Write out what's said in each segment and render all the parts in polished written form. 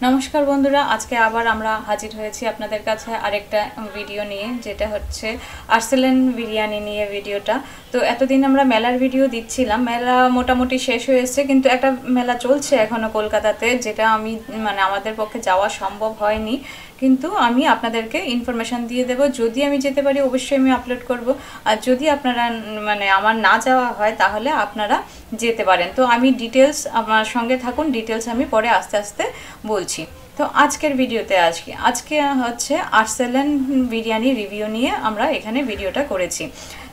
নমস্কার বন্ধুরা, আজকে আবার আমরা হাজির হয়েছি আপনাদের কাছে আরেকটা ভিডিও নিয়ে, যেটা হচ্ছে আর্সেলান বিরিয়ানি নিয়ে ভিডিওটা। তো এতদিন আমরা মেলার ভিডিও দিচ্ছিলাম, মেলা মোটামুটি শেষ হয়েছে, কিন্তু একটা মেলা চলছে এখনো কলকাতাতে, যেটা আমাদের পক্ষে যাওয়া সম্ভব হয়নি, কিন্তু আমি আপনাদেরকে ইনফরমেশন দিয়ে দেব। যদি আমি যেতে পারি অবশ্যই আমি আপলোড করব, আর যদি আপনারা আমার না যাওয়া হয় তাহলে আপনারা যেতে পারেন। তো আমি ডিটেলস, আমার সঙ্গে থাকুন, ডিটেলস আমি পরে আস্তে আস্তে বলছি। তো আজকের ভিডিওতে আজকে হচ্ছে আর্সেলান বিরিয়ানি রিভিউ নিয়ে আমরা এখানে ভিডিওটা করেছি।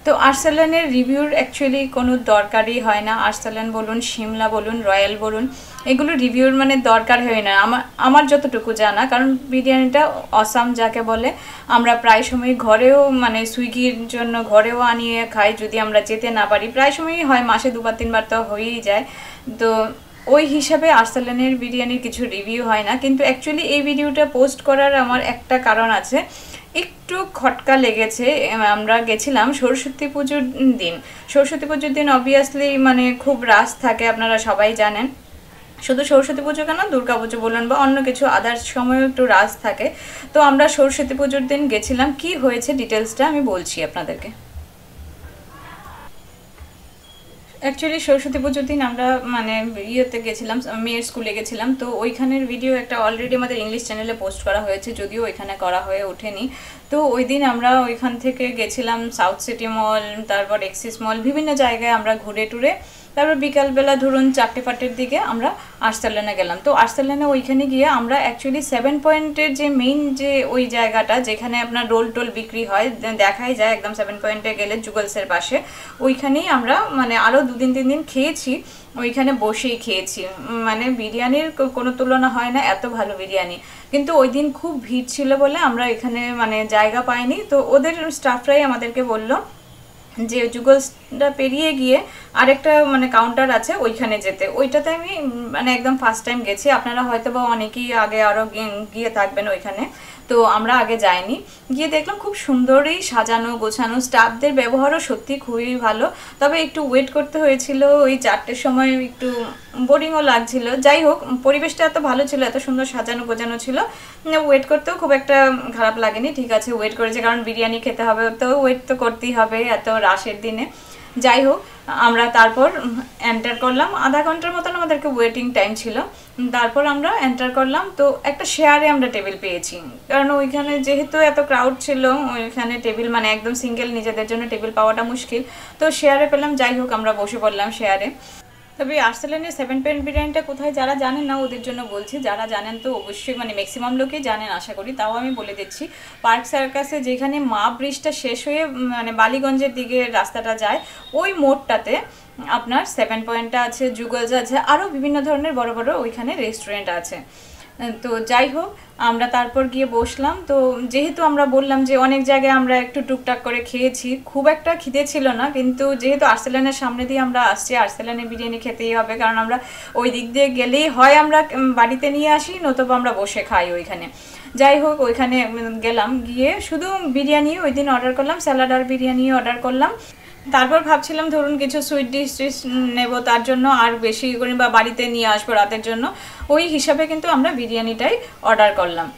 তো আর্সেলানের রিভিউর অ্যাকচুয়ালি কোনো দরকারই হয় না। আর্সেলান বলুন, সিমলা বলুন, রয়্যাল বলুন, এগুলো রিভিউর দরকার হয় না আমার যতটুকু জানা, কারণ বিরিয়ানিটা অসাম যাকে বলে। আমরা প্রায় সময় ঘরেও সুইগির জন্য ঘরেও আনিয়ে খাই, যদি আমরা যেতে না পারি। প্রায় সময়ই হয়, মাসে 2-3 বার তো হয়েই যায়। তো ওই হিসাবে আর্সেলানের বিরিয়ানির কিছু রিভিউ হয় না, কিন্তু অ্যাকচুয়ালি এই ভিডিওটা পোস্ট করার আমার একটা কারণ আছে। একটু খটকা লেগেছে। আমরা গেছিলাম সরস্বতী পুজোর দিন। সরস্বতী পুজোর দিন অবভিয়াসলি খুব রাশ থাকে, আপনারা সবাই জানেন। শুধু সরস্বতী পুজো কেন, দুর্গা পুজো বলুন বা অন্য কিছু আদার্স সময়ও একটু রাশ থাকে। তো আমরা সরস্বতী পুজোর দিন গেছিলাম। কি হয়েছে ডিটেলসটা আমি বলছি আপনাদেরকে। অ্যাকচুয়ালি সরস্বতী পুজোর দিন আমরা ইয়েতে গেছিলাম, মেয়ের স্কুলে গেছিলাম। তো ওইখানের ভিডিও একটা অলরেডি আমাদের ইংলিশ চ্যানেলে পোস্ট করা হয়েছে, যদিও ওইখানে করা হয়ে ওঠেনি। তো ওই দিন আমরা ওইখান থেকে গেছিলাম সাউথ সিটি মল, তারপর এক্সিস মল, বিভিন্ন জায়গায় আমরা ঘুরে টুরে তারপর বিকালবেলা ধরুন 4টে-5টের দিকে আমরা আর্সেলানে গেলাম। তো আর্সেলানে ওইখানে গিয়ে আমরা অ্যাকচুয়ালি 7 পয়েন্টের যে মেইন যে ওই জায়গাটা, যেখানে আপনার রোল টোল বিক্রি হয়, দেখাই যায় একদম 7 পয়েন্টে গেলে জুগলসের পাশে। ওইখানেই আমরা আরও 2-3 দিন খেয়েছি, ওইখানে বসেই খেয়েছি। বিরিয়ানির কোনো তুলনা হয় না, এত ভালো বিরিয়ানি। কিন্তু ওই দিন খুব ভিড় ছিল বলে আমরা এখানে জায়গা পাইনি। তো ওদের স্টাফরাই আমাদেরকে বললো যে জুগলসটা পেরিয়ে গিয়ে আরেকটা কাউন্টার আছে, ওইখানে যেতে। ওইটাতে আমি একদম ফার্স্ট টাইম গেছি। আপনারা হয়তো বা অনেকেই আগে আরও গিয়ে থাকবেন ওইখানে, তো আমরা আগে যাইনি। গিয়ে দেখলাম খুব সুন্দরই সাজানো গোছানো, স্টাফদের ব্যবহারও সত্যি খুবই ভালো। তবে একটু ওয়েট করতে হয়েছিল, ওই 4টের সময় একটু বোরিংও লাগছিল। যাই হোক, পরিবেশটা এত ভালো ছিল, এত সুন্দর সাজানো গোছানো ছিল, ওয়েট করতেও খুব একটা খারাপ লাগেনি। ঠিক আছে, ওয়েট করেছে, কারণ বিরিয়ানি খেতে হবে, তো ওয়েট তো করতেই হবে এত রাশের দিনে। যাই হোক, আমরা তারপর এন্টার করলাম। আধা ঘন্টার মতন আমাদেরকে ওয়েটিং টাইম ছিল। তারপর আমরা এন্টার করলাম। তো একটা শেয়ারে আমরা টেবিল পেয়েছি, কারণ ওইখানে যেহেতু এত ক্রাউড ছিল, ওইখানে টেবিল একদম সিঙ্গেল, নিজেদের জন্য টেবিল পাওয়াটা মুশকিল। তো শেয়ারে পেলাম। যাই হোক, আমরা বসে পড়লাম শেয়ারে। তবে আর্সেলানের 7 পয়েন্ট বিরিয়ানিটা কোথায়, যারা জানেন না ওদের জন্য বলছি। যারা জানেন তো অবশ্যই ম্যাক্সিমাম লোকেই জানেন আশা করি, তাও আমি বলে দিচ্ছি। পার্ক সার্কাসে যেখানে মা ব্রিজটা শেষ হয়ে বালিগঞ্জের দিকে রাস্তাটা যায়, ওই মোড়টাতে আপনার 7 পয়েন্টটা আছে, জুগলস আছে, আরও বিভিন্ন ধরনের বড় বড় ওইখানে রেস্টুরেন্ট আছে। তো যাই হোক, আমরা তারপর গিয়ে বসলাম। তো যেহেতু আমরা বললাম যে অনেক জায়গায় আমরা একটু টুকটাক করে খেয়েছি, খুব একটা খিদে ছিল না, কিন্তু যেহেতু আর্সেলানের সামনে দিয়ে আমরা আসছি, আর্সেলানের বিরিয়ানি খেতেই হবে, কারণ আমরা ওই দিক দিয়ে গেলেই হয় আমরা বাড়িতে নিয়ে আসি, নতুবা আমরা বসে খাই ওইখানে। যাই হোক, ওইখানে গেলাম, গিয়ে শুধু বিরিয়ানি ওই দিন অর্ডার করলাম, স্যালাড আর বিরিয়ানি অর্ডার করলাম। তারপর ভাবছিলাম ধরুন কিছু সুইট ডিশ নেব, তার জন্য আর বেশি করে বা বাড়িতে নিয়ে আসবো রাতের জন্য, ওই হিসাবে কিন্তু আমরা বিরিয়ানিটাই অর্ডার করলাম।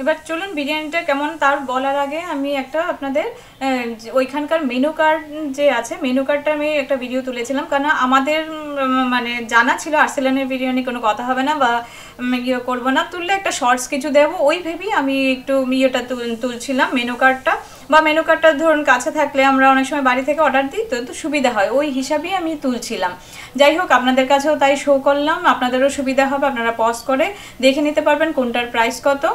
এবার চলুন বিরিয়ানিটা কেমন তার বলার আগে আমি একটা আপনাদের ওইখানকার মেনু কার্ড যে আছে, মেনু কার্ডটা আমি একটা ভিডিও তুলেছিলাম, কারণ আমাদের জানা ছিল আর্সেলানের বিরিয়ানি কোনো কথা হবে না বা ইয়ে করবো না, তুললে একটা শর্টস কিছু দেবো, ওই ভেবেই আমি একটু ইয়েটা তুলছিলাম মেনু কার্ডটা। বা মেনু কার্ডটা ধরুন কাছে থাকলে আমরা অনেক সময় বাড়ি থেকে অর্ডার দিই, তো সুবিধা হয়, ওই হিসাবেই আমি তুলছিলাম। যাই হোক, আপনাদের কাছেও তাই শো করলাম, আপনাদেরও সুবিধা হবে, আপনারা পজ করে দেখে নিতে পারবেন কোনটার প্রাইস কত।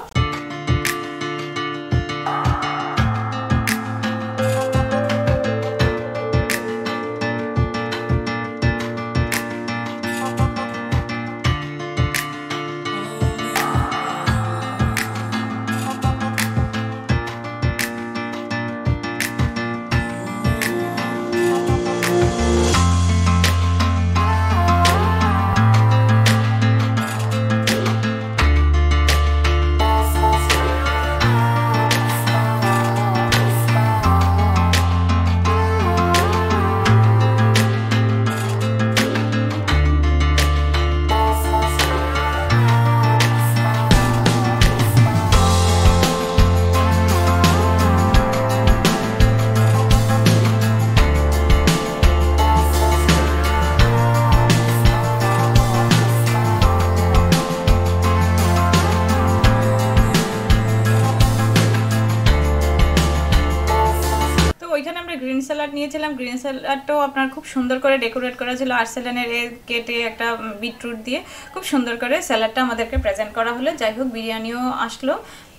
স্যালাড নিয়েছিলাম। গ্রিন স্যালাডটাও আপনার খুব সুন্দর করে ডেকোরেট করা ছিল আর্সেলানের কেটে একটা বিটরুট দিয়ে খুব সুন্দর করে স্যালাডটা আমাদেরকে প্রেজেন্ট করা হলো। যাই হোক, বিরিয়ানিও আসলো।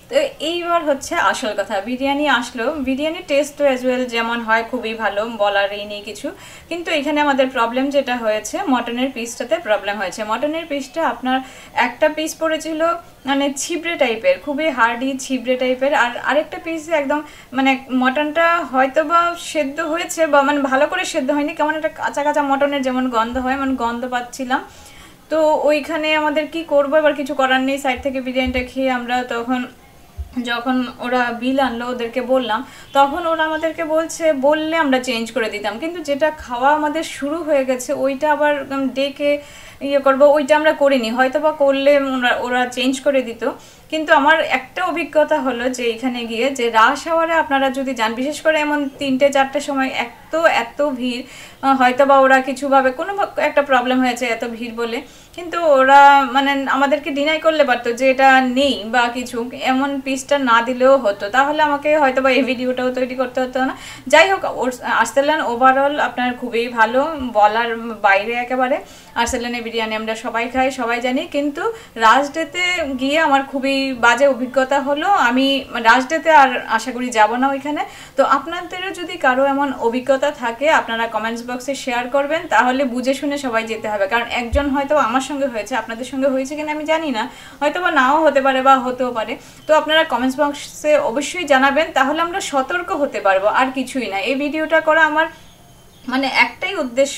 তো এইবার হচ্ছে আসল কথা, বিরিয়ানি আসলো। বিরিয়ানির টেস্ট তো অ্যাজ ওয়েল যেমন হয় খুবই ভালো, বলারই নেই কিছু। কিন্তু এখানে আমাদের প্রবলেম যেটা হয়েছে, মটনের পিসটাতে প্রবলেম হয়েছে। মটনের পিসটা আপনার একটা পিস পড়েছিল মানে ছিবড়ে টাইপের, খুবই হার্ডি ছিবড়ে টাইপের, আর আরেকটা পিস একদম মানে মটনটা হয়তো বা সেদ্ধ হয়েছে বা মানে ভালো করে সেদ্ধ হয়নি, কেমন একটা কাঁচা কাঁচা মটনের যেমন গন্ধ হয় এমন গন্ধ পাচ্ছিলাম। তো ওইখানে আমাদের কি করবো, এবার কিছু করার নেই। সাইড থেকে বিরিয়ানিটা খেয়ে আমরা তখন যখন ওরা বিল আনলো ওদেরকে বললাম, তখন ওরা আমাদেরকে বললে আমরা চেঞ্জ করে দিতাম। কিন্তু যেটা খাওয়া আমাদের শুরু হয়ে গেছে ওইটা আবার ডেকে ইয়ে করবো, ওইটা আমরা করিনি। হয়তো বা করলে ওরা চেঞ্জ করে দিত। কিন্তু আমার একটা অভিজ্ঞতা হলো যে এখানে গিয়ে, যে রাশ আওয়ারে আপনারা যদি যান, বিশেষ করে এমন 3-4টের সময় এত ভিড়, হয়তো বা ওরা কিছুভাবে কোনো একটা প্রবলেম হয়েছে এত ভিড় বলে, কিন্তু ওরা মানে আমাদেরকে ডিনাই করলে পারতো যে এটা নেই বা কিছু, এমন পিসটা না দিলেও হতো। তাহলে আমাকে হয়তো বা এই ভিডিওটাও তৈরি করতে হতো না। যাই হোক, আর্সেলান ওভারঅল আপনার খুবই ভালো, বলার বাইরে একেবারে। আর্সেলানের বিরিয়ানি আমরা সবাই খাই, সবাই জানি। কিন্তু রাজডেতে গিয়ে আমার খুবই বাজে অভিজ্ঞতা হলো। আমি রাজডেতে আর আশা করি যাব না ওইখানে। তো আপনাদেরও যদি কারো এমন অভিজ্ঞতা থাকে আপনারা কমেন্টস বক্সে শেয়ার করবেন, তাহলে বুঝে শুনে সবাই যেতে হবে। কারণ একজন হয়তো আমার সঙ্গে হয়েছে, আপনাদের সঙ্গে হয়েছে কিনা আমি জানি না, হয়তো বা নাও হতে পারে বা হতেও পারে। তো আপনারা কমেন্টস বক্সে অবশ্যই জানাবেন, তাহলে আমরা সতর্ক হতে পারবো, আর কিছুই না। এই ভিডিওটা করা আমার মানে একটাই উদ্দেশ্য,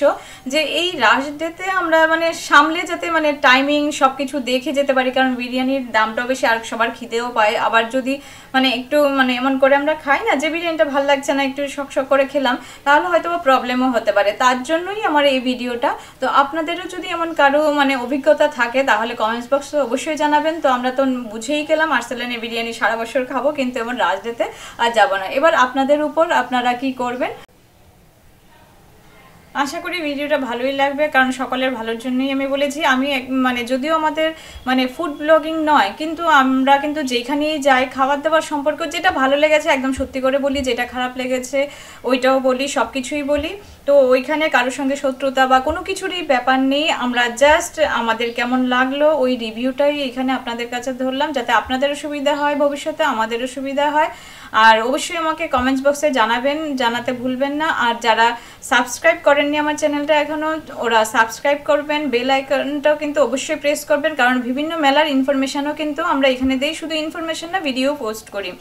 যে এই রাশ ডেতে আমরা মানে সামলে যাতে মানে টাইমিং সব কিছু দেখে যেতে পারি। কারণ বিরিয়ানির দামটাও বেশি, আর সবার খিদেও পায়। আবার যদি মানে একটু মানে এমন করে আমরা খাই না যে বিরিয়ানিটা ভালো লাগছে না, একটু শক শক করে খেলাম, তাহলে হয়তো বা প্রবলেমও হতে পারে। তার জন্যই আমার এই ভিডিওটা। তো আপনাদেরও যদি এমন কারো মানে অভিজ্ঞতা থাকে তাহলে কমেন্টস বক্সে অবশ্যই জানাবেন। তো আমরা তো বুঝেই গেলাম আর্সেলানের বিরিয়ানি সারা বছর খাবো, কিন্তু এমন রাশ ডেতে আর যাবো না। এবার আপনাদের উপর, আপনারা কি করবেন। আশা করি ভিডিওটা ভালোই লাগবে, কারণ সকলের ভালোর জন্যই আমি বলেছি। আমি মানে যদিও আমাদের মানে ফুড ব্লগিং নয়, কিন্তু আমরা কিন্তু যেখানেই যাই খাবার দাবার সম্পর্ক যেটা ভালো লেগেছে একদম সত্যি করে বলি, যেটা খারাপ লেগেছে ওইটাও বলি, সব কিছুই বলি। তো ওইখানে কারোর সঙ্গে শত্রুতা বা কোনো কিছুরই ব্যাপার নেই। আমরা জাস্ট আমাদের কেমন লাগলো ওই রিভিউটাই এখানে আপনাদের কাছে ধরলাম, যাতে আপনাদেরও সুবিধা হয়, ভবিষ্যতে আমাদেরও সুবিধা হয়। আর অবশ্যই আমাকে কমেন্টস বক্সে জানাবেন, জানাতে ভুলবেন না। আর যারা সাবস্ক্রাইব করেননি আমার চ্যানেলটা এখনও, ওরা সাবস্ক্রাইব করবেন, বেল আইকনটাও কিন্তু অবশ্যই প্রেস করবেন। কারণ বিভিন্ন মেলার ইনফরমেশনও কিন্তু আমরা এখানে দিই, শুধু ইনফরমেশন না, ভিডিও পোস্ট করি।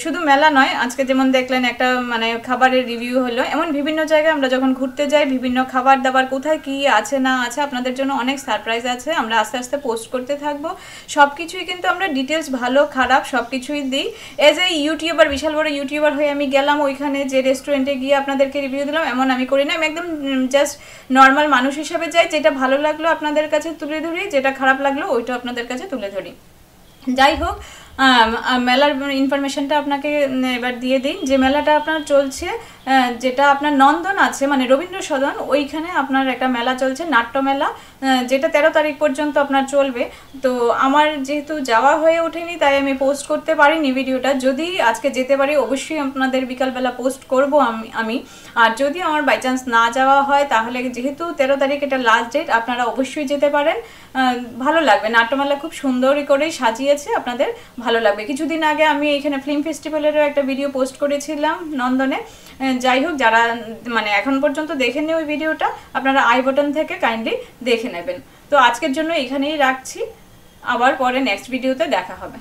শুধু মেলা নয়, আজকে যেমন দেখলেন একটা মানে খাবারের রিভিউ হলো, এমন বিভিন্ন জায়গায় আমরা যখন ঘুরতে যাই বিভিন্ন খাবার দাবার কোথায় কি আছে না আছে আপনাদের জন্য অনেক সারপ্রাইজ আছে, আমরা আস্তে আস্তে পোস্ট করতে থাকবো। সব কিছুই কিন্তু আমরা ডিটেলস ভালো খারাপ সব কিছুই দিই। এজ এ ইউটিউবার, বিশাল বড় ইউটিউবার হয়ে আমি গেলাম ওইখানে যে রেস্টুরেন্টে গিয়ে আপনাদেরকে রিভিউ দিলাম, এমন আমি করি না। আমি একদম জাস্ট নর্মাল মানুষ হিসেবে যাই, যেটা ভালো লাগলো আপনাদের কাছে তুলে ধরি, যেটা খারাপ লাগলো ওইটা আপনাদের কাছে তুলে ধরি। যাই হোক, মেলার ইনফরমেশনটা আপনাকে এবার দিয়ে দিই। যে মেলাটা আপনার চলছে, যেটা আপনার নন্দন আছে মানে রবীন্দ্র সদন, ওইখানে আপনার একটা মেলা চলছে, নাট্য মেলা, যেটা 13 তারিখ পর্যন্ত আপনার চলবে। তো আমার যেহেতু যাওয়া হয়ে ওঠেনি তাই আমি পোস্ট করতে পারিনি ভিডিওটা। যদি আজকে যেতে পারি অবশ্যই আপনাদের বিকালবেলা পোস্ট করব আমি। আর যদি আমার বাই চান্স না যাওয়া হয় তাহলে যেহেতু 13 তারিখ এটা লাস্ট ডেট, আপনারা অবশ্যই যেতে পারেন, ভালো লাগবে। নাট্যমেলা খুব সুন্দর করেই সাজিয়েছে, আপনাদের ভালো লাগবে। কিছুদিন আগে আমি এখানে ফিল্ম ফেস্টিভ্যালেরও একটা ভিডিও পোস্ট করেছিলাম নন্দনে। যাই হোক, যারা মানে এখন পর্যন্ত দেখেননি ওই ভিডিওটা, আপনারা আই বাটন থেকে কাইন্ডলি দেখে নেবেন। তো আজকের জন্য এখানেই রাখছি, আবার পরে নেক্সট ভিডিওতে দেখা হবে।